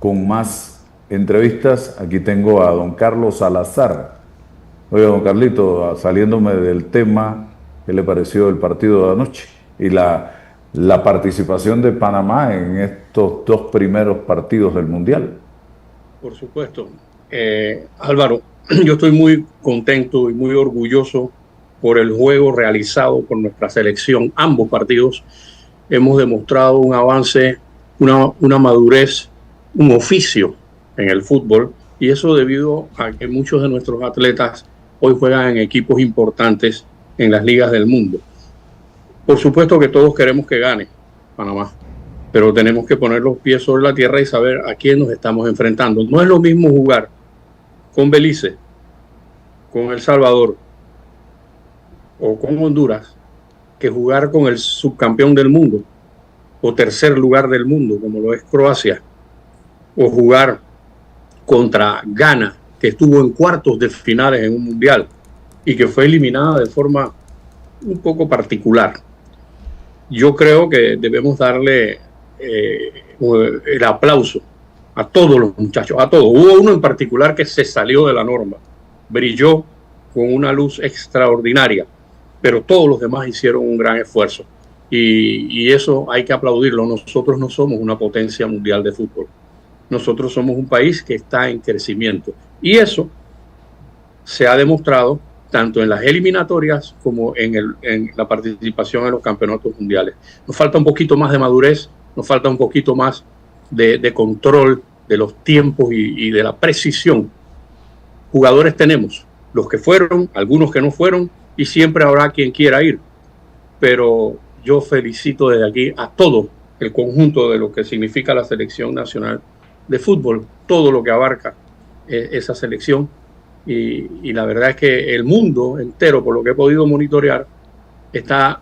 con más entrevistas. Aquí tengo a don Carlos Salazar. Oiga, don Carlito, saliéndome del tema, ¿qué le pareció el partido de anoche? Y la participación de Panamá en estos dos primeros partidos del Mundial. Por supuesto. Álvaro, yo estoy muy contento y muy orgulloso por el juego realizado por nuestra selección. Ambos partidos hemos demostrado un avance, una madurez, un oficio en el fútbol, y eso debido a que muchos de nuestros atletas hoy juegan en equipos importantes en las ligas del mundo. Por supuesto que todos queremos que gane Panamá, pero tenemos que poner los pies sobre la tierra y saber a quién nos estamos enfrentando. No es lo mismo jugar con Belice, con El Salvador o con Honduras que jugar con el subcampeón del mundo o tercer lugar del mundo, como lo es Croacia, o jugar contra Ghana, que estuvo en cuartos de finales en un mundial y que fue eliminada de forma un poco particular. Yo creo que debemos darle el aplauso a todos los muchachos, a todos. Hubo uno en particular que se salió de la norma, brilló con una luz extraordinaria, pero todos los demás hicieron un gran esfuerzo. Y eso hay que aplaudirlo. Nosotros no somos una potencia mundial de fútbol. Nosotros somos un país que está en crecimiento. Y eso se ha demostrado tanto en las eliminatorias como en la participación en los campeonatos mundiales. Nos falta un poquito más de madurez, nos falta un poquito más de control de los tiempos y de la precisión. Jugadores tenemos, los que fueron, algunos que no fueron, y siempre habrá quien quiera ir. Pero yo felicito desde aquí a todo el conjunto de lo que significa la selección nacional de fútbol, todo lo que abarca esa selección. Y la verdad es que el mundo entero, por lo que he podido monitorear, está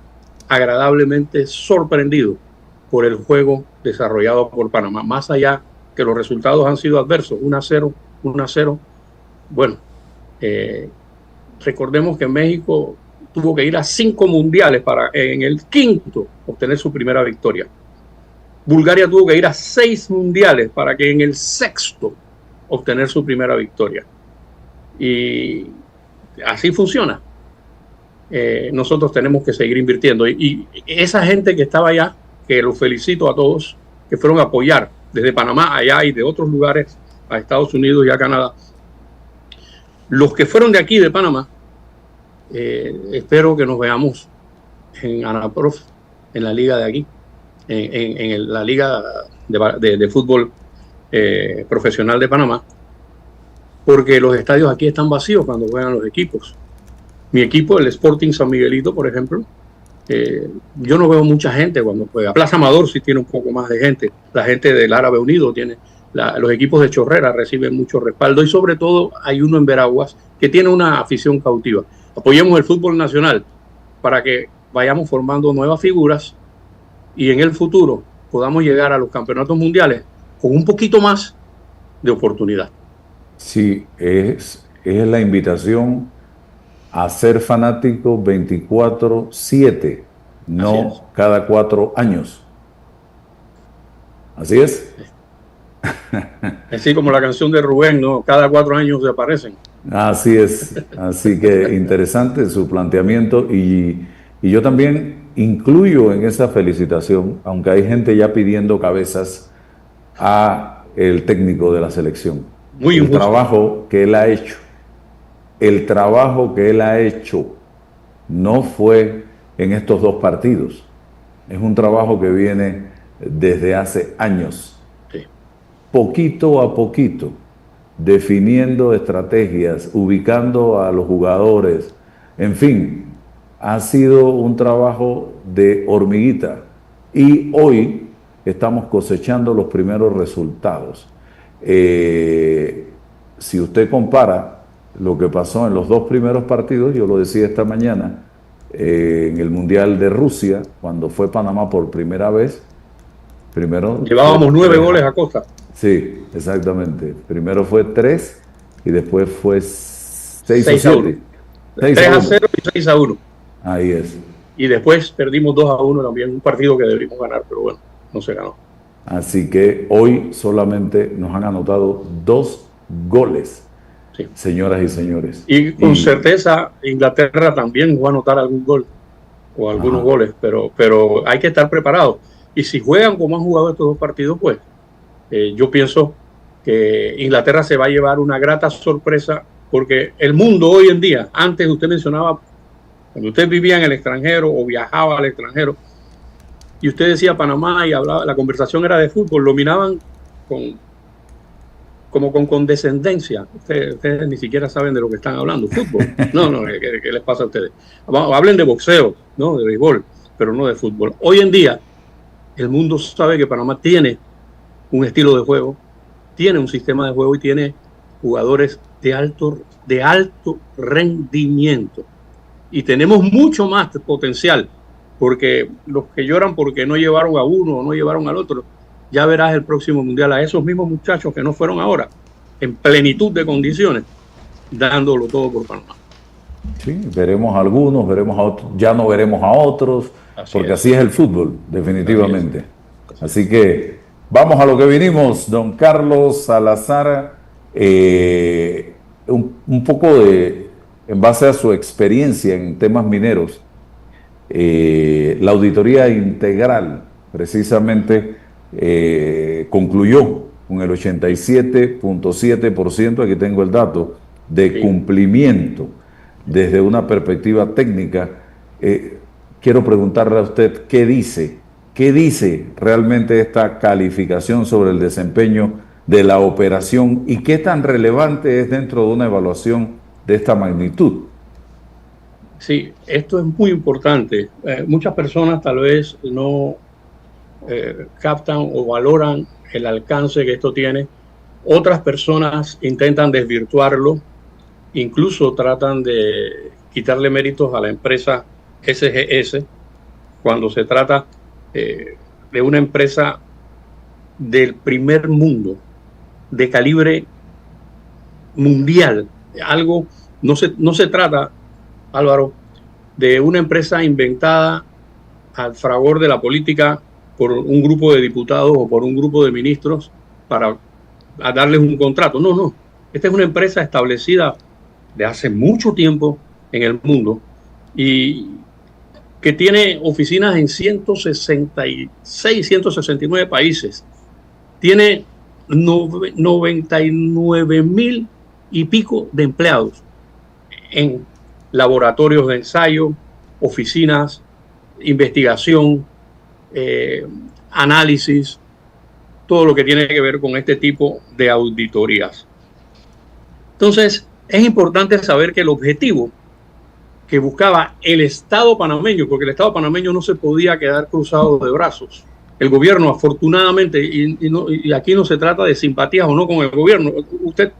agradablemente sorprendido por el juego desarrollado por Panamá. Más allá que los resultados han sido adversos, 1-0, 1-0. Bueno, recordemos que México tuvo que ir a 5 mundiales para en el quinto obtener su primera victoria. Bulgaria tuvo que ir a 6 mundiales para que en el sexto obtener su primera victoria. Y así funciona. Nosotros tenemos que seguir invirtiendo. Y esa gente que estaba allá, que los felicito a todos, que fueron a apoyar desde Panamá allá y de otros lugares a Estados Unidos y a Canadá. Los que fueron de aquí, de Panamá, espero que nos veamos en ANAPROF, en la liga de aquí, en la liga de fútbol profesional de Panamá, porque los estadios aquí están vacíos cuando juegan los equipos. Mi equipo, el Sporting San Miguelito, por ejemplo, yo no veo mucha gente cuando juega. Plaza Amador sí tiene un poco más de gente. La gente del Árabe Unido tiene. Los equipos de Chorrera reciben mucho respaldo y sobre todo hay uno en Veraguas que tiene una afición cautiva. Apoyemos el fútbol nacional para que vayamos formando nuevas figuras y en el futuro podamos llegar a los campeonatos mundiales con un poquito más de oportunidad. Sí, es la invitación a ser fanático 24/7, no cada 4 años. ¿Así es? Así como la canción de Rubén, ¿no? Cada 4 años se aparecen. Así es, así que interesante su planteamiento y yo también incluyo en esa felicitación, aunque hay gente ya pidiendo cabezas, a el técnico de la selección. Muy el injusto. trabajo que él ha hecho, el trabajo que él ha hecho no fue en estos 2 partidos, es un trabajo que viene desde hace años, Sí. poquito a poquito, definiendo estrategias, ubicando a los jugadores, en fin, ha sido un trabajo de hormiguita y hoy estamos cosechando los primeros resultados. Si usted compara lo que pasó en los 2 primeros partidos, yo lo decía esta mañana, en el Mundial de Rusia, cuando fue Panamá por primera vez, primero Llevábamos 9 goles a costa. Sí, exactamente. Primero fue 3 y después fue 6 o 7. 3-0 y 6-1. Ahí es. Y después perdimos 2-1 también, un partido que deberíamos ganar, pero bueno, no se ganó. Así que hoy solamente nos han anotado 2 goles, Sí. señoras y señores. Y con certeza Inglaterra también va a anotar algún gol o algunos goles, pero hay que estar preparado. Y si juegan como han jugado estos 2 partidos, pues yo pienso que Inglaterra se va a llevar una grata sorpresa, porque el mundo hoy en día, antes usted mencionaba, cuando usted vivía en el extranjero o viajaba al extranjero, y usted decía Panamá y hablaba, la conversación era de fútbol, lo miraban como con condescendencia. Ustedes ni siquiera saben de lo que están hablando, fútbol. No, ¿qué les pasa a ustedes? Hablen de boxeo, ¿no? De béisbol, pero no de fútbol. Hoy en día, el mundo sabe que Panamá tiene un estilo de juego, tiene un sistema de juego y tiene jugadores de alto rendimiento. Y tenemos mucho más potencial, porque los que lloran porque no llevaron a uno o no llevaron al otro, ya verás el próximo mundial a esos mismos muchachos que no fueron ahora, en plenitud de condiciones, dándolo todo por Panamá. Sí, veremos a algunos, veremos a otros, ya no veremos a otros, porque así es el fútbol, definitivamente. Así que vamos a lo que vinimos, don Carlos Salazar, un poco en base a su experiencia en temas mineros. La auditoría integral precisamente concluyó con el 87.7%, aquí tengo el dato, de cumplimiento desde una perspectiva técnica. Quiero preguntarle a usted qué dice realmente esta calificación sobre el desempeño de la operación y qué tan relevante es dentro de una evaluación de esta magnitud. Sí, esto es muy importante. Muchas personas tal vez no captan o valoran el alcance que esto tiene. Otras personas intentan desvirtuarlo, incluso tratan de quitarle méritos a la empresa SGS cuando se trata de una empresa del primer mundo, de calibre mundial. Algo, no se trata, Álvaro, de una empresa inventada al fragor de la política por un grupo de diputados o por un grupo de ministros para darles un contrato. No. Esta es una empresa establecida de hace mucho tiempo en el mundo y que tiene oficinas en 166, 169 países. Tiene 99,000 y pico de empleados en laboratorios de ensayo, oficinas, investigación, análisis, todo lo que tiene que ver con este tipo de auditorías. Entonces, es importante saber que el objetivo que buscaba el Estado panameño, porque el Estado panameño no se podía quedar cruzado de brazos. El gobierno, afortunadamente, y aquí no se trata de simpatías o no con el gobierno, usted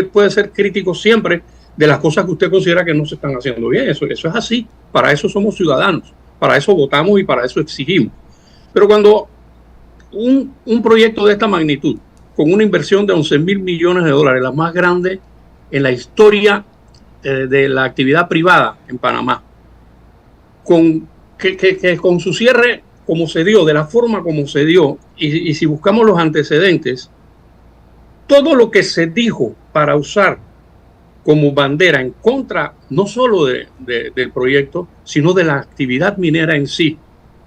puede ser crítico siempre de las cosas que usted considera que no se están haciendo bien. Eso es así. Para eso somos ciudadanos, para eso votamos y para eso exigimos. Pero cuando un proyecto de esta magnitud, con una inversión de 11,000 millones de dólares, la más grande en la historia de la actividad privada en Panamá, que con su cierre como se dio, de la forma como se dio, y si buscamos los antecedentes, todo lo que se dijo para usar como bandera en contra no solo del proyecto, sino de la actividad minera en sí.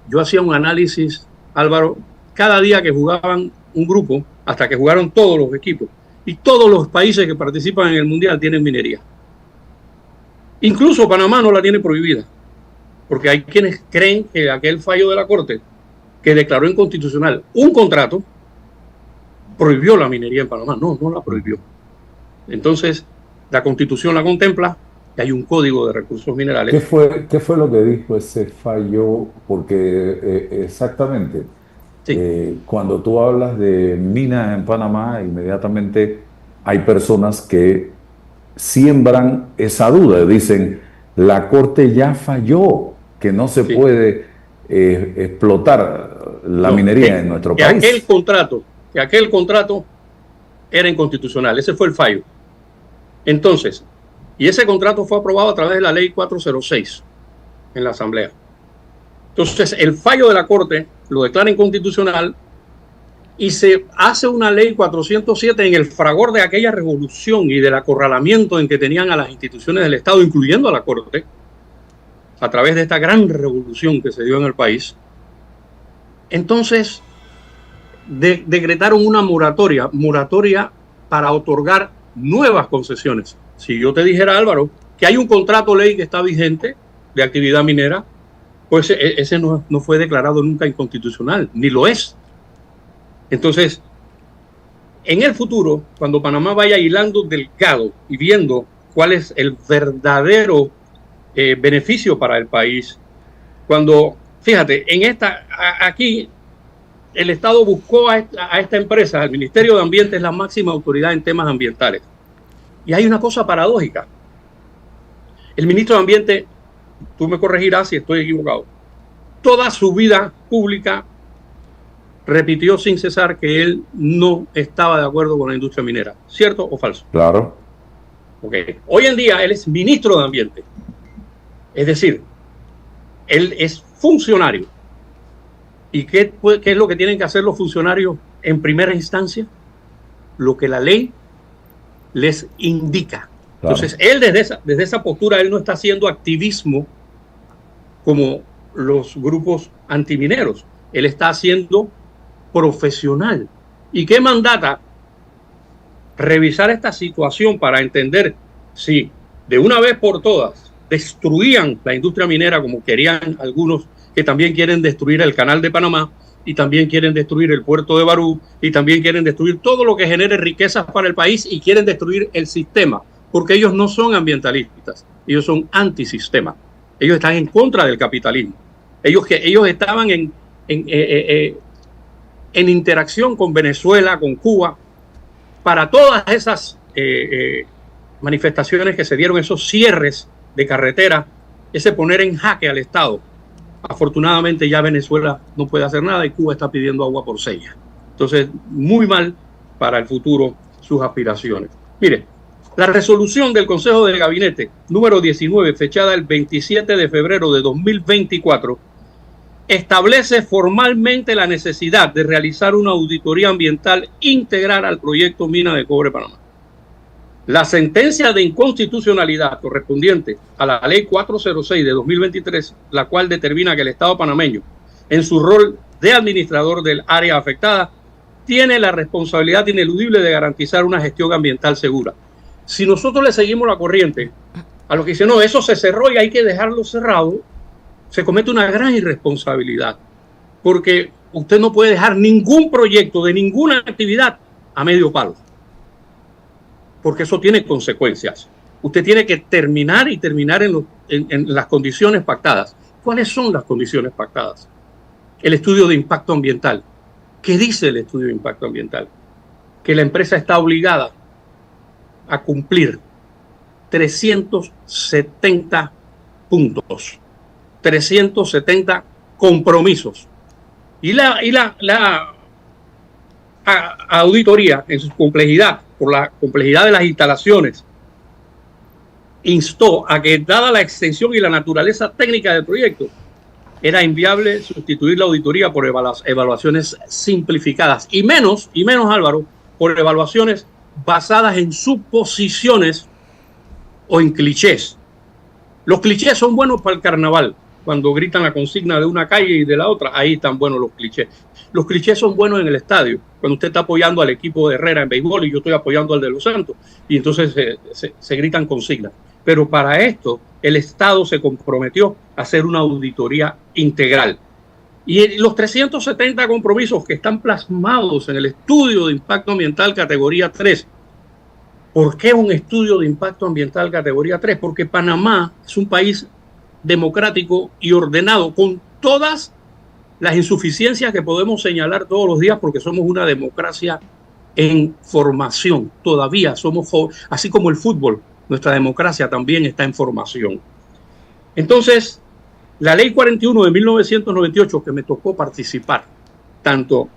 Yo hacía un análisis, Álvaro, cada día que jugaban un grupo, hasta que jugaron todos los equipos, y todos los países que participan en el Mundial tienen minería. Incluso Panamá no la tiene prohibida, porque hay quienes creen que aquel fallo de la Corte, que declaró inconstitucional un contrato, prohibió la minería en Panamá. No la prohibió. Entonces, la Constitución la contempla y hay un código de recursos minerales. ¿Qué fue lo que dijo ese fallo? Porque exactamente, sí. Cuando tú hablas de minas en Panamá, inmediatamente hay personas que siembran esa duda. Dicen, la Corte ya falló, que no se puede explotar la minería en nuestro país. Que aquel contrato era inconstitucional. Ese fue el fallo. Entonces, y ese contrato fue aprobado a través de la ley 406 en la Asamblea. Entonces, el fallo de la Corte lo declara inconstitucional y se hace una ley 407 en el fragor de aquella revolución y del acorralamiento en que tenían a las instituciones del Estado, incluyendo a la Corte, a través de esta gran revolución que se dio en el país. Entonces, decretaron una moratoria para otorgar nuevas concesiones. Si yo te dijera, Álvaro, que hay un contrato ley que está vigente de actividad minera, pues ese no fue declarado nunca inconstitucional, ni lo es. Entonces, en el futuro, cuando Panamá vaya hilando delgado y viendo cuál es el verdadero beneficio para el país, cuando, fíjate, aquí el Estado buscó a esta empresa, el Ministerio de Ambiente es la máxima autoridad en temas ambientales. Y hay una cosa paradójica. El ministro de Ambiente, tú me corregirás si estoy equivocado, toda su vida pública repitió sin cesar que él no estaba de acuerdo con la industria minera. ¿Cierto o falso? Claro. Okay. Hoy en día él es ministro de Ambiente. Es decir, él es funcionario. ¿Y qué es lo que tienen que hacer los funcionarios en primera instancia? Lo que la ley les indica. Claro. Entonces, él desde esa postura, él no está haciendo activismo como los grupos antimineros. Él está haciendo profesional. ¿Y qué mandata? Revisar esta situación para entender si de una vez por todas destruían la industria minera como querían algunos que también quieren destruir el canal de Panamá y también quieren destruir el puerto de Barú y también quieren destruir todo lo que genere riquezas para el país y quieren destruir el sistema, porque ellos no son ambientalistas, ellos son antisistema, ellos están en contra del capitalismo, ellos estaban en interacción con Venezuela, con Cuba, para todas esas manifestaciones que se dieron, esos cierres de carretera, ese poner en jaque al Estado. Afortunadamente ya Venezuela no puede hacer nada y Cuba está pidiendo agua por señas. Entonces, muy mal para el futuro sus aspiraciones. Mire, la resolución del Consejo de Gabinete número 19, fechada el 27 de febrero de 2024, establece formalmente la necesidad de realizar una auditoría ambiental integral al proyecto Mina de Cobre Panamá. La sentencia de inconstitucionalidad correspondiente a la Ley 406 de 2023, la cual determina que el Estado panameño, en su rol de administrador del área afectada, tiene la responsabilidad ineludible de garantizar una gestión ambiental segura. Si nosotros le seguimos la corriente a los que dicen, no, eso se cerró y hay que dejarlo cerrado, se comete una gran irresponsabilidad, porque usted no puede dejar ningún proyecto de ninguna actividad a medio palo, porque eso tiene consecuencias. Usted tiene que terminar en las condiciones pactadas. ¿Cuáles son las condiciones pactadas? El estudio de impacto ambiental. ¿Qué dice el estudio de impacto ambiental? Que la empresa está obligada a cumplir 370 puntos, 370 compromisos. Y la auditoría, en su complejidad, por la complejidad de las instalaciones, instó a que, dada la extensión y la naturaleza técnica del proyecto, era inviable sustituir la auditoría por evaluaciones simplificadas y menos, Álvaro, por evaluaciones basadas en suposiciones o en clichés. Los clichés son buenos para el carnaval, cuando gritan la consigna de una calle y de la otra, ahí están buenos los clichés. Los clichés son buenos en el estadio, cuando usted está apoyando al equipo de Herrera en béisbol y yo estoy apoyando al de Los Santos, y entonces se gritan consignas. Pero para esto, el Estado se comprometió a hacer una auditoría integral. Y los 370 compromisos que están plasmados en el estudio de impacto ambiental categoría 3. ¿Por qué un estudio de impacto ambiental categoría 3? Porque Panamá es un país democrático y ordenado, con todas las insuficiencias que podemos señalar todos los días, porque somos una democracia en formación. Todavía somos jóvenes, así como el fútbol, nuestra democracia también está en formación. Entonces, la Ley 41 de 1998, que me tocó participar, tanto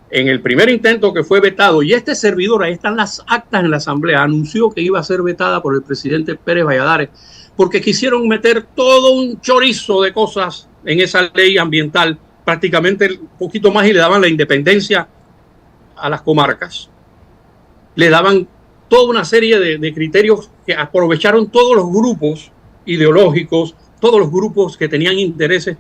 en el primer intento que fue vetado, y este servidor, ahí están las actas en la Asamblea, anunció que iba a ser vetada por el presidente Pérez Valladares, porque quisieron meter todo un chorizo de cosas en esa ley ambiental, prácticamente un poquito más, y le daban la independencia a las comarcas, le daban toda una serie de criterios que aprovecharon todos los grupos ideológicos, todos los grupos que tenían intereses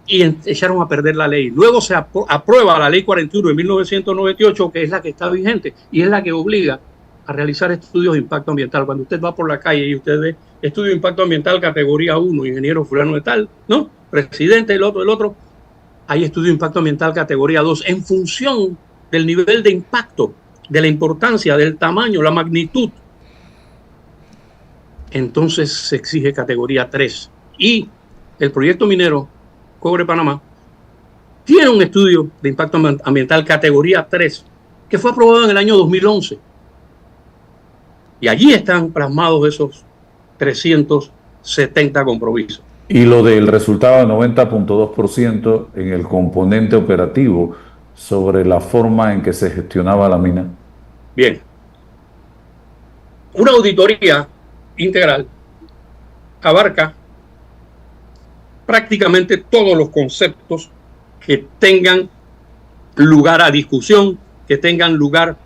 y echaron a perder la ley. Luego se aprueba la ley 41 de 1998, que es la que está vigente y es la que obliga a realizar estudios de impacto ambiental. Cuando usted va por la calle y usted ve estudio de impacto ambiental categoría 1, ingeniero fulano de tal, ¿no? Presidente, el otro, hay estudio de impacto ambiental categoría 2 en función del nivel de impacto, de la importancia, del tamaño, la magnitud. Entonces se exige categoría 3. Y el proyecto minero Cobre Panamá tiene un estudio de impacto ambiental categoría 3 que fue aprobado en el año 2011. Y allí están plasmados esos 370 compromisos. Y lo del resultado de 90.2% en el componente operativo sobre la forma en que se gestionaba la mina. Bien. Una auditoría integral abarca prácticamente todos los conceptos que tengan lugar a discusión, que tengan lugar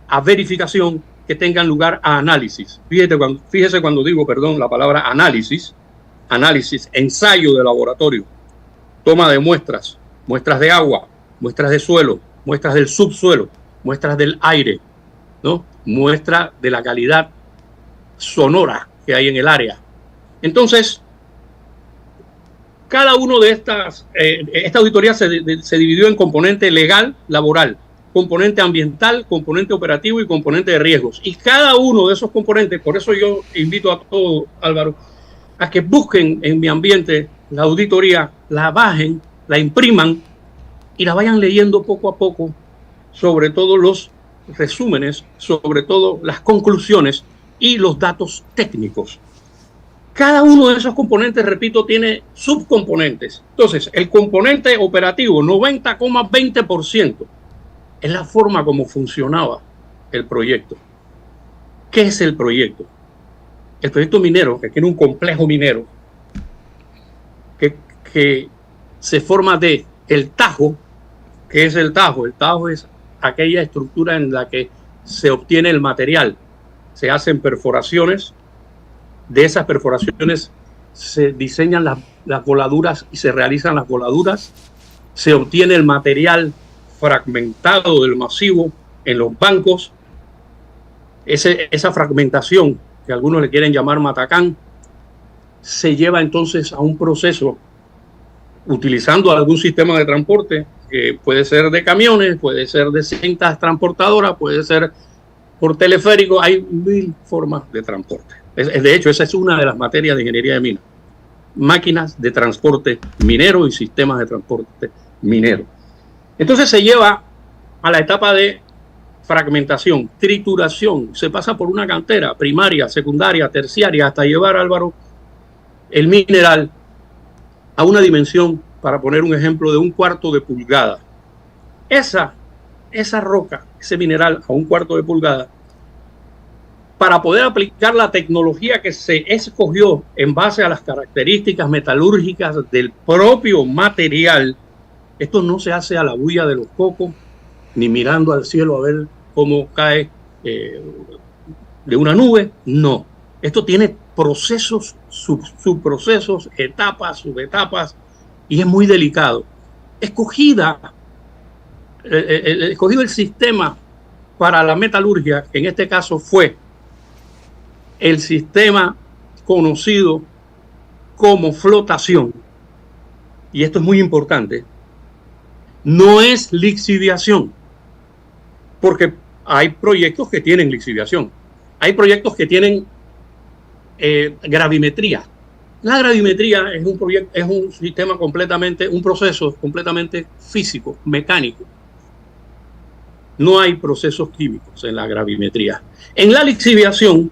a verificación, que tengan lugar a análisis. Fíjese cuando digo, la palabra análisis, ensayo de laboratorio, toma de muestras de agua, muestras de suelo, muestras del subsuelo, muestras del aire, ¿no? Muestra de la calidad sonora que hay en el área. Entonces, cada uno de esta auditoría se dividió en componente legal, laboral, componente ambiental, componente operativo y componente de riesgos. Y cada uno de esos componentes, por eso yo invito a todos, Álvaro, a que busquen en Mi Ambiente la auditoría, la bajen, la impriman y la vayan leyendo poco a poco, sobre todo los resúmenes, sobre todo las conclusiones y los datos técnicos. Cada uno de esos componentes, repito, tiene subcomponentes. Entonces, el componente operativo, 90,20%, es la forma como funcionaba el proyecto. ¿Qué es el proyecto? El proyecto minero, que tiene un complejo minero, que se forma de el tajo. ¿Qué es el tajo? El tajo es aquella estructura en la que se obtiene el material. Se hacen perforaciones. De esas perforaciones se diseñan las voladuras y se realizan las voladuras. Se obtiene el material fragmentado del masivo en los bancos. Esa fragmentación, que algunos le quieren llamar matacán, se lleva entonces a un proceso utilizando algún sistema de transporte, que puede ser de camiones, puede ser de cintas transportadoras, puede ser por teleférico. Hay 1000 formas de transporte. De hecho, esa es una de las materias de ingeniería de minas. Máquinas de transporte minero y sistemas de transporte minero. Entonces se lleva a la etapa de fragmentación, trituración. Se pasa por una cantera primaria, secundaria, terciaria, hasta llevar, Álvaro, el mineral a una dimensión, para poner un ejemplo, de 1/4 de pulgada. Esa roca, ese mineral a 1/4 de pulgada, para poder aplicar la tecnología que se escogió en base a las características metalúrgicas del propio material. Esto no se hace a la bulla de los cocos, ni mirando al cielo a ver cómo cae de una nube. No, esto tiene procesos, subprocesos, etapas, subetapas, y es muy delicado. Escogido el sistema para la metalurgia, que en este caso fue el sistema conocido como flotación, y esto es muy importante, no es lixiviación, porque hay proyectos que tienen lixiviación, hay proyectos que tienen gravimetría. La gravimetría es un sistema completamente, un proceso completamente físico, mecánico. No hay procesos químicos en la gravimetría. En la lixiviación,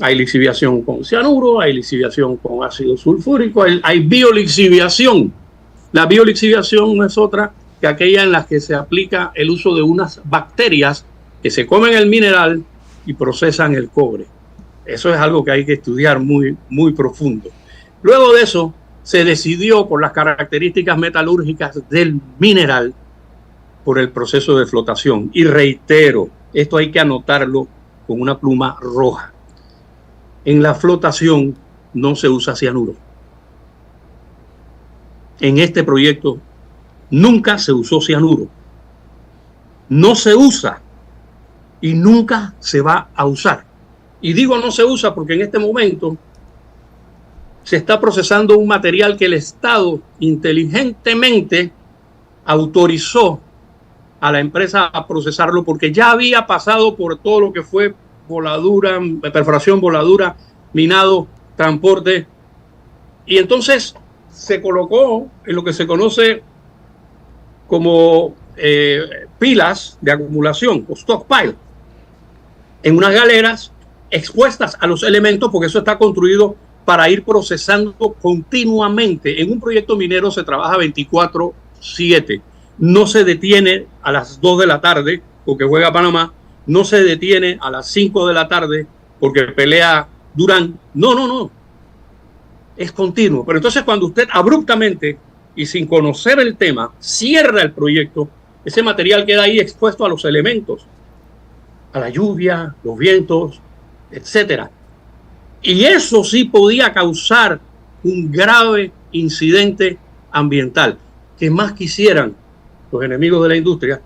hay lixiviación con cianuro, hay lixiviación con ácido sulfúrico, hay biolixiviación. La biolixiviación no es otra que aquella en la que se aplica el uso de unas bacterias que se comen el mineral y procesan el cobre. Eso es algo que hay que estudiar muy, muy profundo. Luego de eso, se decidió, por las características metalúrgicas del mineral, por el proceso de flotación. Y reitero, esto hay que anotarlo con una pluma roja. En la flotación no se usa cianuro. En este proyecto nunca se usó cianuro. No se usa y nunca se va a usar. Y digo no se usa porque en este momento se está procesando un material que el Estado inteligentemente autorizó a la empresa a procesarlo porque ya había pasado por todo lo que fue voladura, perforación, voladura, minado, transporte. Y entonces se colocó en lo que se conoce como pilas de acumulación o stockpile en unas galeras expuestas a los elementos, porque eso está construido para ir procesando continuamente. En un proyecto minero se trabaja 24/7. No se detiene a las 2 de la tarde porque juega Panamá, no se detiene a las 5 de la tarde porque pelea Durán. No. Es continuo. Pero entonces cuando usted abruptamente y sin conocer el tema cierra el proyecto, ese material queda ahí expuesto a los elementos, a la lluvia, los vientos, etcétera. Y eso sí podía causar un grave incidente ambiental. ¿Qué más quisieran los enemigos de la industria?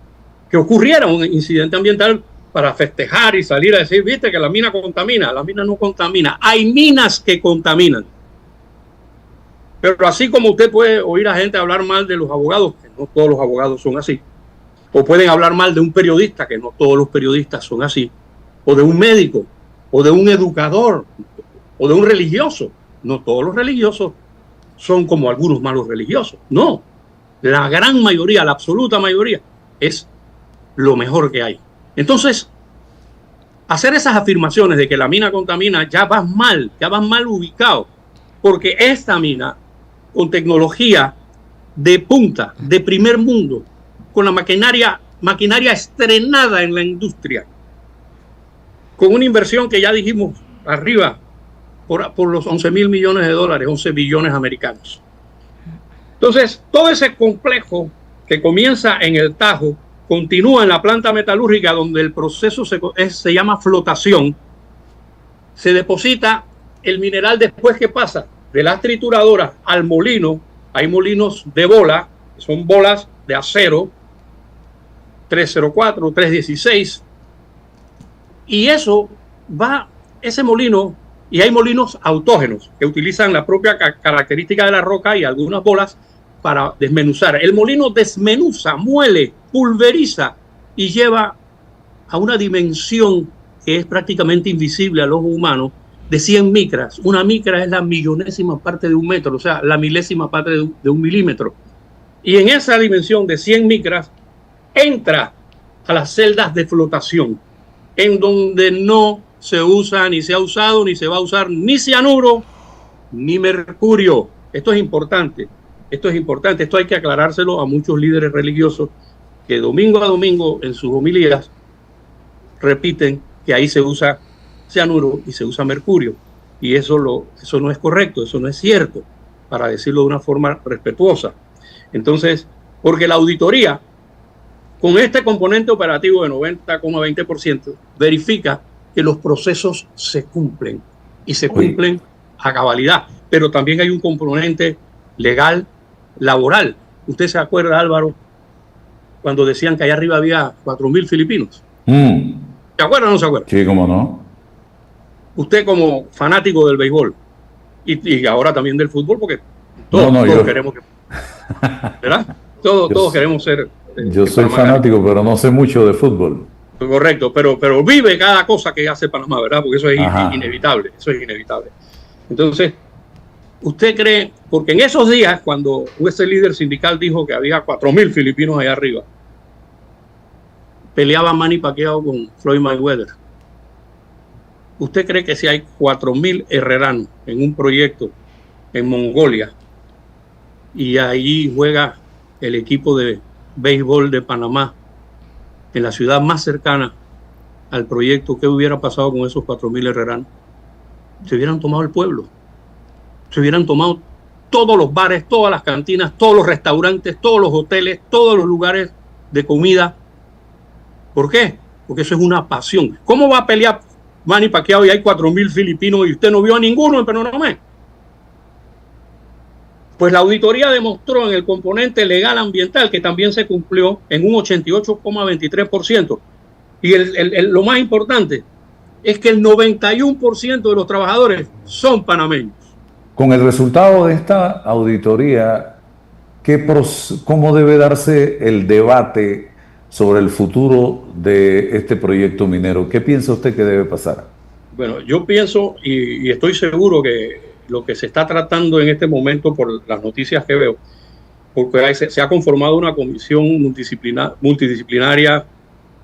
Que ocurriera un incidente ambiental para festejar y salir a decir, viste que la mina contamina. La mina no contamina. Hay minas que contaminan. Pero así como usted puede oír a gente hablar mal de los abogados, que no todos los abogados son así, o pueden hablar mal de un periodista, que no todos los periodistas son así, o de un médico, o de un educador, o de un religioso. No todos los religiosos son como algunos malos religiosos. No, la gran mayoría, la absoluta mayoría, es lo mejor que hay. Entonces, hacer esas afirmaciones de que la mina contamina, ya vas mal ubicado, porque esta mina, con tecnología de punta, de primer mundo, con la maquinaria estrenada en la industria, con una inversión que ya dijimos arriba por los 11.000 millones de dólares, 11 billones americanos. Entonces, todo ese complejo que comienza en el Tajo, continúa en la planta metalúrgica donde el proceso se llama flotación, se deposita el mineral después que pasa de las trituradoras al molino. Hay molinos de bola, son bolas de acero, 304, 316, y eso va, ese molino, y hay molinos autógenos que utilizan la propia característica de la roca y algunas bolas para desmenuzar. El molino desmenuza, muele, pulveriza y lleva a una dimensión que es prácticamente invisible al ojo humano, de 100 micras. Una micra es la millonésima parte de un metro, o sea, la milésima parte de un milímetro. Y en esa dimensión de 100 micras entra a las celdas de flotación, en donde no se usa, ni se ha usado, ni se va a usar ni cianuro, ni mercurio. Esto es importante. Esto hay que aclarárselo a muchos líderes religiosos que domingo a domingo en sus homilías repiten que ahí se usa cianuro y se usa mercurio. Y eso no es correcto, eso no es cierto, para decirlo de una forma respetuosa. Entonces, porque la auditoría, con este componente operativo de 90,20%, verifica que los procesos se cumplen y se cumplen a cabalidad. Pero también hay un componente legal, laboral. ¿Usted se acuerda, Álvaro, cuando decían que allá arriba había 4.000 filipinos? ¿Se acuerda o no se acuerda? Sí, cómo no. Usted como fanático del béisbol y ahora también del fútbol, porque todos queremos que... ¿Verdad? Todos queremos ser... Yo soy fanático, pero no sé mucho de fútbol. Correcto, pero vive cada cosa que hace Panamá, ¿verdad? Porque eso es inevitable, Entonces, ¿usted cree? Porque en esos días, cuando ese líder sindical dijo que había 4.000 filipinos allá arriba, peleaba Manny Pacquiao con Floyd Mayweather. ¿Usted cree que si hay 4.000 herreranos en un proyecto en Mongolia y ahí juega el equipo de béisbol de Panamá en la ciudad más cercana al proyecto, qué hubiera pasado con esos 4.000 herreranos? Se hubieran tomado el pueblo, se hubieran tomado todos los bares, todas las cantinas, todos los restaurantes, todos los hoteles, todos los lugares de comida. ¿Por qué? Porque eso es una pasión. ¿Cómo va a pelear Manny Pacquiao y hay 4.000 filipinos y usted no vio a ninguno en Penonomé? Pues la auditoría demostró en el componente legal ambiental que también se cumplió en un 88,23%. Y lo más importante es que el 91% de los trabajadores son panameños. Con el resultado de esta auditoría, ¿cómo debe darse el debate sobre el futuro de este proyecto minero? ¿Qué piensa usted que debe pasar? Bueno, yo pienso y estoy seguro que lo que se está tratando en este momento, por las noticias que veo, porque se ha conformado una comisión multidisciplinaria,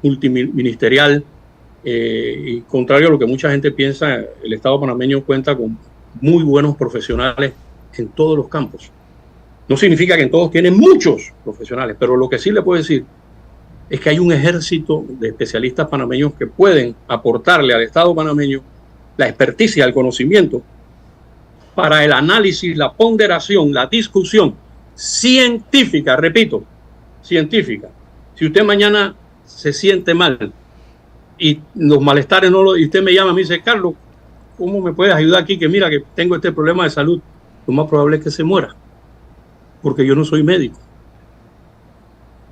multiministerial, y contrario a lo que mucha gente piensa, el Estado panameño cuenta con muy buenos profesionales en todos los campos. No significa que en todos tienen muchos profesionales, pero lo que sí le puedo decir es que hay un ejército de especialistas panameños que pueden aportarle al Estado panameño la experticia, el conocimiento para el análisis, la ponderación, la discusión científica, repito, científica. Si usted mañana se siente mal y los malestares y usted me llama, me dice, Carlos, ¿cómo me puedes ayudar aquí? Que mira que tengo este problema de salud. Lo más probable es que se muera, porque yo no soy médico.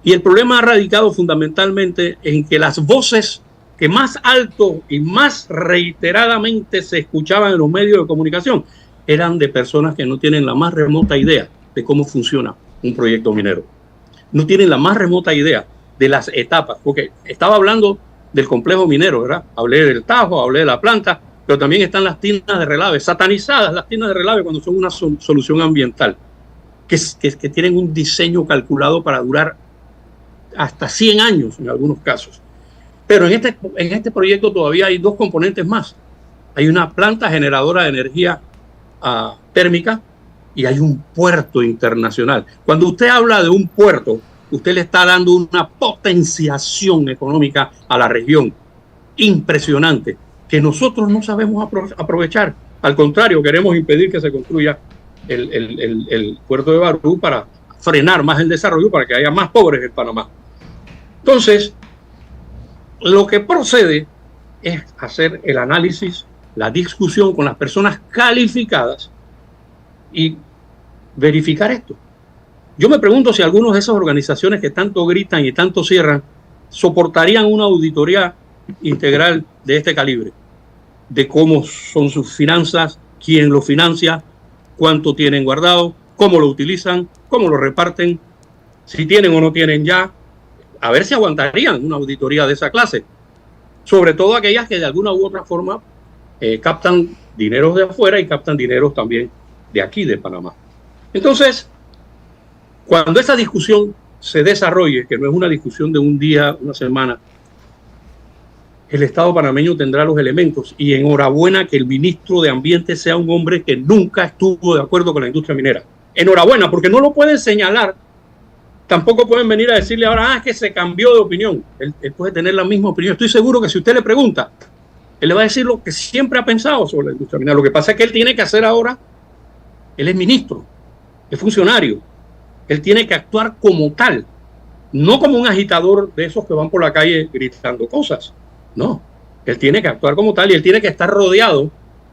Y el problema ha radicado fundamentalmente en que las voces que más alto y más reiteradamente se escuchaban en los medios de comunicación eran de personas que no tienen la más remota idea de cómo funciona un proyecto minero. No tienen la más remota idea de las etapas, porque estaba hablando del complejo minero, ¿verdad? Hablé del Tajo, hablé de la planta, pero también están las tinas de relave, satanizadas las tinas de relave cuando son una solución ambiental, que tienen un diseño calculado para durar hasta 100 años en algunos casos. Pero en este proyecto todavía hay dos componentes más. Hay una planta generadora de energía térmica y hay un puerto internacional. Cuando usted habla de un puerto, usted le está dando una potenciación económica a la región impresionante que nosotros no sabemos aprovechar. Al contrario, queremos impedir que se construya el puerto de Barú para frenar más el desarrollo, para que haya más pobres en Panamá. Entonces, lo que procede es hacer el análisis, la discusión con las personas calificadas y verificar esto. Yo me pregunto si algunas de esas organizaciones que tanto gritan y tanto cierran soportarían una auditoría integral de este calibre, de cómo son sus finanzas, quién lo financia, cuánto tienen guardado, cómo lo utilizan, cómo lo reparten, si tienen o no tienen ya. A ver si aguantarían una auditoría de esa clase. Sobre todo aquellas que de alguna u otra forma captan dineros de afuera y captan dineros también de aquí, de Panamá. Entonces, cuando esta discusión se desarrolle, que no es una discusión de un día, una semana, el Estado panameño tendrá los elementos, y enhorabuena que el ministro de Ambiente sea un hombre que nunca estuvo de acuerdo con la industria minera. Enhorabuena, porque no lo pueden señalar. Tampoco pueden venir a decirle ahora, es que se cambió de opinión. Él puede tener la misma opinión. Estoy seguro que si usted le pregunta, él le va a decir lo que siempre ha pensado sobre la industria minera. Lo que pasa es que él tiene que hacer ahora, él es ministro, es funcionario. Él tiene que actuar como tal, no como un agitador de esos que van por la calle gritando cosas. No, él tiene que actuar como tal y él tiene que estar rodeado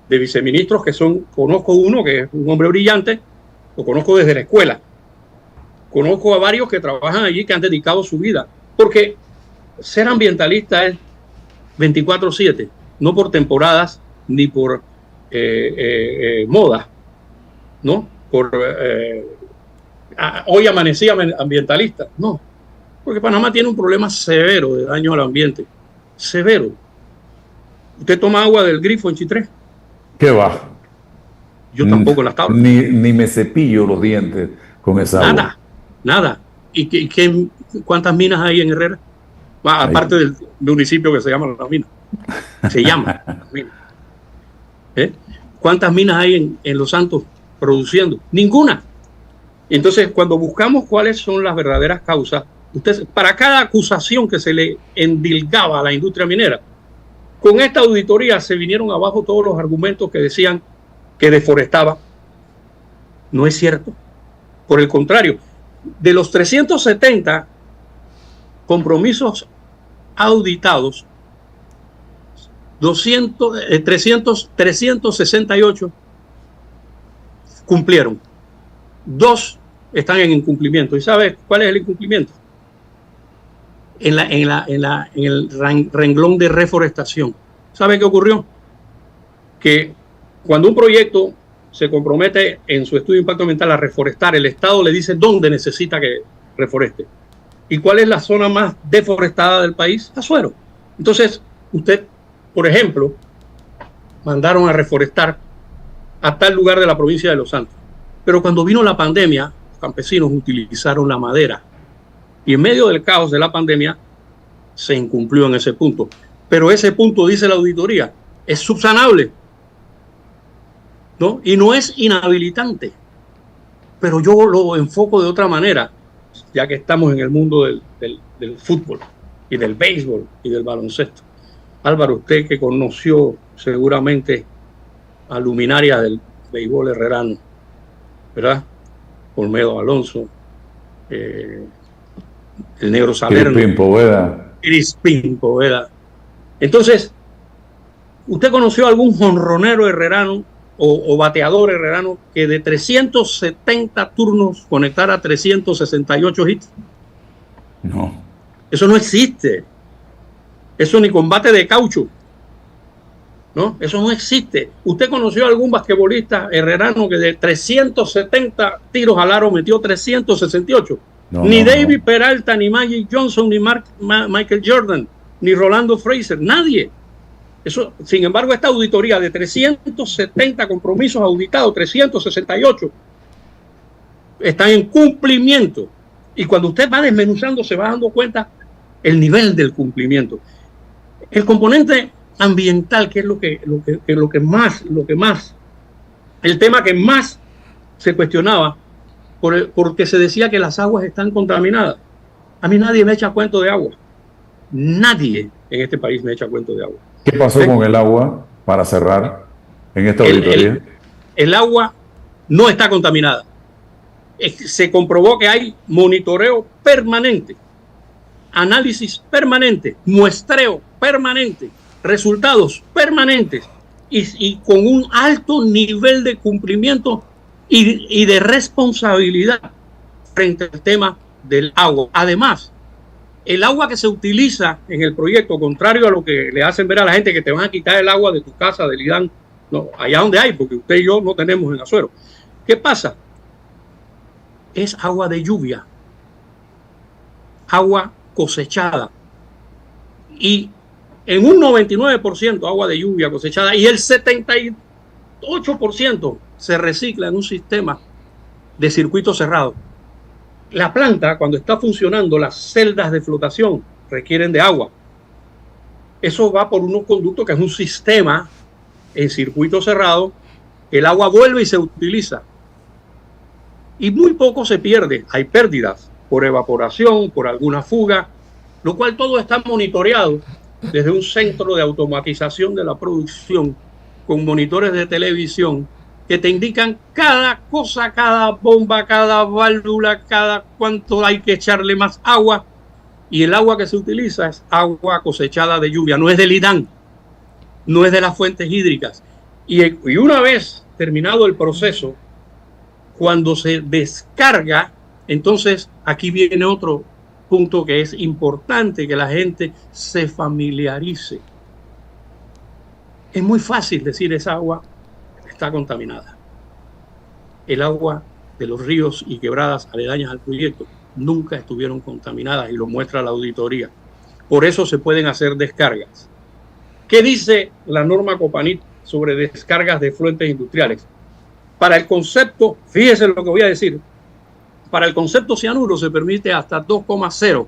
de viceministros que son, conozco uno que es un hombre brillante, lo conozco desde la escuela. Conozco a varios que trabajan allí que han dedicado su vida, porque ser ambientalista es 24/7, no por temporadas ni por moda, ¿no? Hoy amanecí ambientalista, no, porque Panamá tiene un problema severo de daño al ambiente, severo. ¿Usted toma agua del grifo en Chitré? ¿Qué va? Yo tampoco en las tablas. Ni me cepillo los dientes con esa agua. Nada. ¿Y cuántas minas hay en Herrera? Aparte del municipio que se llama La Mina. Se llama La Mina. ¿Cuántas minas hay en Los Santos produciendo? Ninguna. Entonces, cuando buscamos cuáles son las verdaderas causas, para cada acusación que se le endilgaba a la industria minera, con esta auditoría se vinieron abajo todos los argumentos que decían que deforestaba. No es cierto. Por el contrario, de los 370 compromisos auditados, 368 cumplieron. 2 están en incumplimiento. ¿Y sabes cuál es el incumplimiento? En el renglón de reforestación. ¿Sabe qué ocurrió? Que cuando un proyecto se compromete en su estudio de impacto ambiental a reforestar, el Estado le dice dónde necesita que reforeste. ¿Y cuál es la zona más deforestada del país? Azuero. Entonces, usted, por ejemplo, mandaron a reforestar a tal lugar de la provincia de Los Santos. Pero cuando vino la pandemia, los campesinos utilizaron la madera. Y en medio del caos de la pandemia, se incumplió en ese punto. Pero ese punto, dice la auditoría, es subsanable, ¿no? Y no es inhabilitante. Pero yo lo enfoco de otra manera, ya que estamos en el mundo del fútbol y del béisbol y del baloncesto. Álvaro, usted que conoció seguramente a luminarias del béisbol herrerano, ¿verdad? Olmedo Alonso, el Negro Salerno, Crispín Poveda. Entonces, ¿usted conoció algún jonronero herrerano o bateador herrerano que de 370 turnos conectara 368 hits? No. Eso no existe. Eso ni combate de caucho, ¿no? Eso no existe. ¿Usted conoció algún basquetbolista herrerano que de 370 tiros al aro metió 368? Ni David Peralta, ni Magic Johnson, ni Michael Jordan, ni Rolando Frazier, nadie. Eso, sin embargo, esta auditoría de 370 compromisos auditados, 368 están en cumplimiento. Y cuando usted va desmenuzando, se va dando cuenta el nivel del cumplimiento. El componente ambiental, que es lo que más, el tema que más se cuestionaba, porque se decía que las aguas están contaminadas. A mí nadie me echa cuento de agua. Nadie en este país me echa cuento de agua. ¿Qué pasó con el agua, para cerrar, en esta auditoría? El agua no está contaminada. Se comprobó que hay monitoreo permanente, análisis permanente, muestreo permanente, resultados permanentes y con un alto nivel de cumplimiento y de responsabilidad frente al tema del agua. Además, el agua que se utiliza en el proyecto, contrario a lo que le hacen ver a la gente que te van a quitar el agua de tu casa, del IDAN, no, allá donde hay, porque usted y yo no tenemos en Azuero. ¿Qué pasa? Es agua de lluvia, agua cosechada, y en un 99% agua de lluvia cosechada, y el 78% se recicla en un sistema de circuito cerrado. La planta, cuando está funcionando, las celdas de flotación requieren de agua. Eso va por unos conductos que es un sistema en circuito cerrado. El agua vuelve y se utiliza. Y muy poco se pierde. Hay pérdidas por evaporación, por alguna fuga, lo cual todo está monitoreado desde un centro de automatización de la producción con monitores de televisión que te indican cada cosa, cada bomba, cada válvula, cada cuánto hay que echarle más agua. Y el agua que se utiliza es agua cosechada de lluvia, no es del IDAN, no es de las fuentes hídricas. Y una vez terminado el proceso, cuando se descarga, entonces aquí viene otro punto que es importante que la gente se familiarice. Es muy fácil decir esa agua está contaminada. El agua de los ríos y quebradas aledañas al proyecto nunca estuvieron contaminadas y lo muestra la auditoría. Por eso se pueden hacer descargas. ¿Qué dice la norma Copanit sobre descargas de efluentes industriales? Para el concepto, fíjese lo que voy a decir, para el concepto cianuro se permite hasta 2,0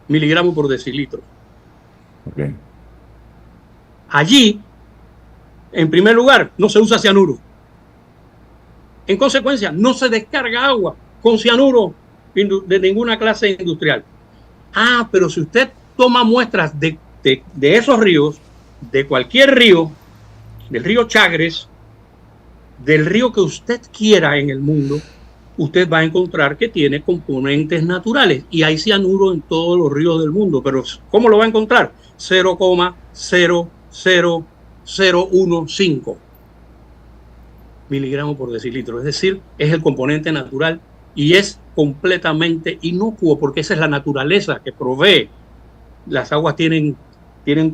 miligramos por decilitro. Okay. Allí, en primer lugar, no se usa cianuro. En consecuencia, no se descarga agua con cianuro de ninguna clase industrial. Ah, pero si usted toma muestras de esos ríos, de cualquier río, del río Chagres, del río que usted quiera en el mundo, usted va a encontrar que tiene componentes naturales y hay cianuro en todos los ríos del mundo. Pero ¿cómo lo va a encontrar? 0,00015 miligramos por decilitro. Es decir, es el componente natural y es completamente inocuo porque esa es la naturaleza que provee. Las aguas tienen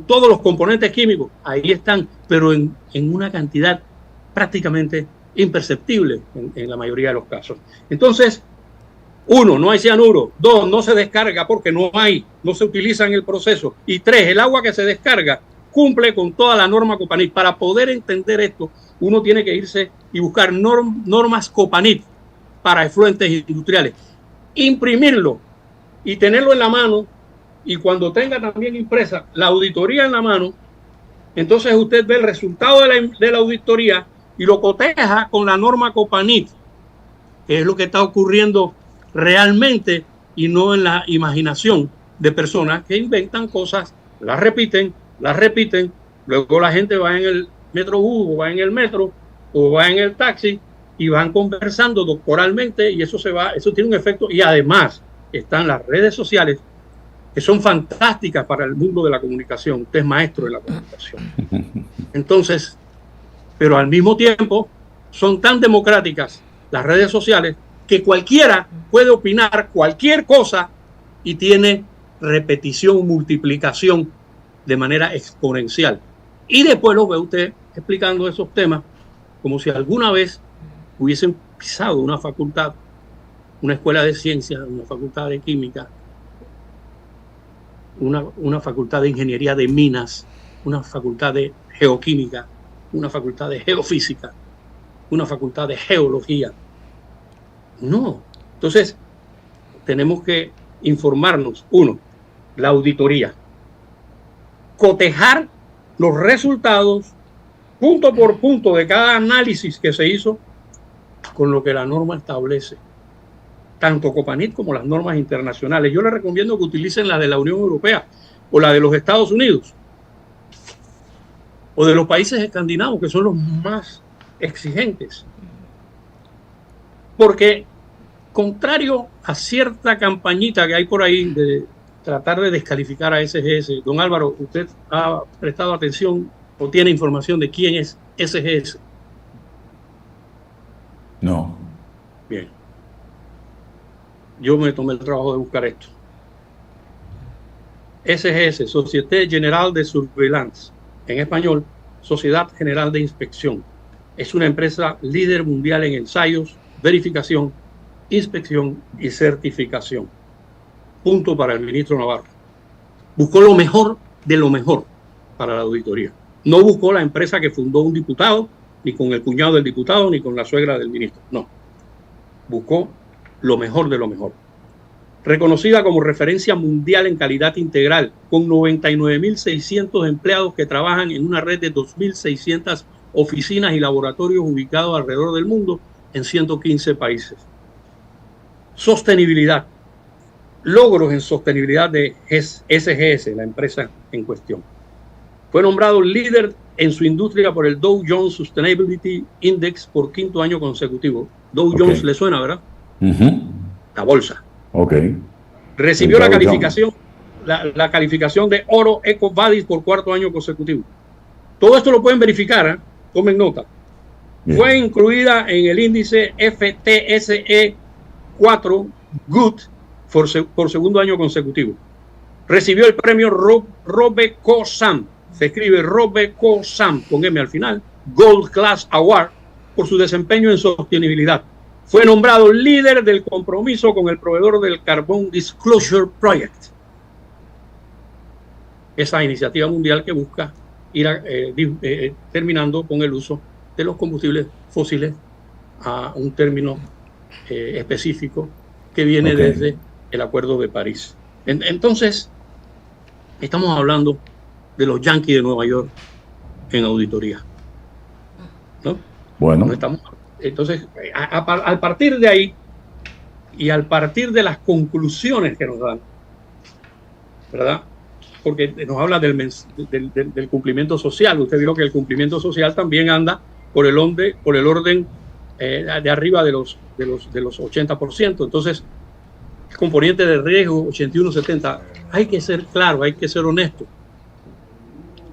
todos los componentes químicos, ahí están, pero en una cantidad prácticamente imperceptible en la mayoría de los casos. Entonces, 1, no hay cianuro. 2, no se descarga porque no se utiliza en el proceso. Y 3, el agua que se descarga cumple con toda la norma Copanit. Para poder entender esto, uno tiene que irse y buscar normas Copanit para efluentes industriales. Imprimirlo y tenerlo en la mano, y cuando tenga también impresa la auditoría en la mano, entonces usted ve el resultado de la auditoría y lo coteja con la norma Copanit, que es lo que está ocurriendo realmente y no en la imaginación de personas que inventan cosas, las repiten, luego la gente va en el metrobús o va en el metro o va en el taxi y van conversando doctoralmente y eso tiene un efecto. Y además están las redes sociales que son fantásticas para el mundo de la comunicación. Usted es maestro de la comunicación. Entonces, pero al mismo tiempo son tan democráticas las redes sociales que cualquiera puede opinar cualquier cosa y tiene repetición, multiplicación de manera exponencial. Y después lo ve usted explicando esos temas como si alguna vez hubiesen pisado una facultad, una escuela de ciencias, una facultad de química, una facultad de ingeniería de minas, una facultad de geoquímica, una facultad de geofísica, una facultad de geología. No. Entonces, tenemos que informarnos. 1, la auditoría. Cotejar los resultados punto por punto de cada análisis que se hizo con lo que la norma establece. Tanto Copanit como las normas internacionales. Yo les recomiendo que utilicen la de la Unión Europea o la de los Estados Unidos o de los países escandinavos, que son los más exigentes. Porque, contrario a cierta campañita que hay por ahí de tratar de descalificar a SGS, don Álvaro, ¿usted ha prestado atención o tiene información de quién es SGS? No. Bien. Yo me tomé el trabajo de buscar esto. SGS, Société Générale de Surveillance, en español, Sociedad General de Inspección. Es una empresa líder mundial en ensayos, verificación, inspección y certificación. Punto para el ministro Navarro. Buscó lo mejor de lo mejor para la auditoría. No buscó la empresa que fundó un diputado, ni con el cuñado del diputado, ni con la suegra del ministro. No. Buscó lo mejor de lo mejor. Reconocida como referencia mundial en calidad integral, con 99.600 empleados que trabajan en una red de 2.600 oficinas y laboratorios ubicados alrededor del mundo en 115 países. Sostenibilidad. Logros en sostenibilidad de SGS, la empresa en cuestión. Fue nombrado líder en su industria por el Dow Jones Sustainability Index por 5º año consecutivo. Dow Jones le suena, ¿verdad? La bolsa. Recibió la calificación, la calificación de oro EcoVadis por 4º año consecutivo. Todo esto lo pueden verificar, ¿eh? Tomen nota. Bien. Fue incluida en el índice FTSE 4 Good por 2º año consecutivo. Recibió el premio RobecoSAM, se escribe RobecoSAM con M al final, Gold Class Award, por su desempeño en sostenibilidad. Fue nombrado líder del compromiso con el proveedor del Carbon Disclosure Project, esa iniciativa mundial que busca ir terminando con el uso de los combustibles fósiles a un término específico que viene desde el Acuerdo de París. Entonces, estamos hablando de los Yankees de Nueva York en auditoría, ¿no? Bueno. No estamos. Entonces, al partir de ahí y al partir de las conclusiones que nos dan, ¿verdad? Porque nos habla del cumplimiento social. Usted vio que el cumplimiento social también anda por el orden de arriba de los de los 80%. Entonces, el componente de riesgo 81-70, hay que ser claro, hay que ser honesto.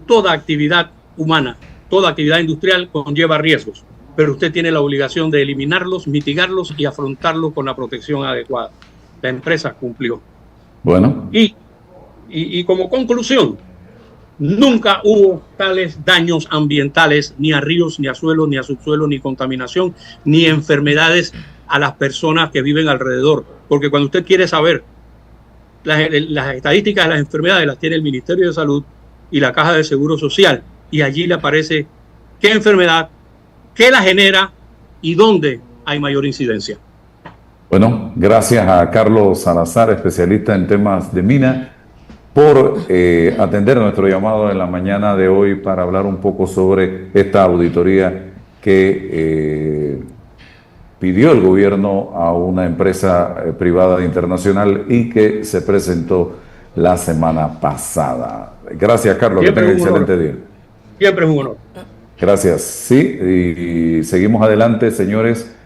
Toda actividad humana, toda actividad industrial conlleva riesgos, pero usted tiene la obligación de eliminarlos, mitigarlos y afrontarlos con la protección adecuada. La empresa cumplió. Bueno. Y como conclusión, nunca hubo tales daños ambientales, ni a ríos, ni a suelos, ni a subsuelos, ni contaminación, ni enfermedades a las personas que viven alrededor. Porque cuando usted quiere saber las estadísticas de las enfermedades, las tiene el Ministerio de Salud y la Caja de Seguro Social. Y allí le aparece qué enfermedad, qué la genera y dónde hay mayor incidencia. Bueno, gracias a Carlos Salazar, especialista en temas de mina, por atender nuestro llamado en la mañana de hoy para hablar un poco sobre esta auditoría que pidió el gobierno a una empresa privada internacional y que se presentó la semana pasada. Gracias, Carlos, que tenga un excelente día. Siempre es un honor. Gracias. Sí, y seguimos adelante, señores.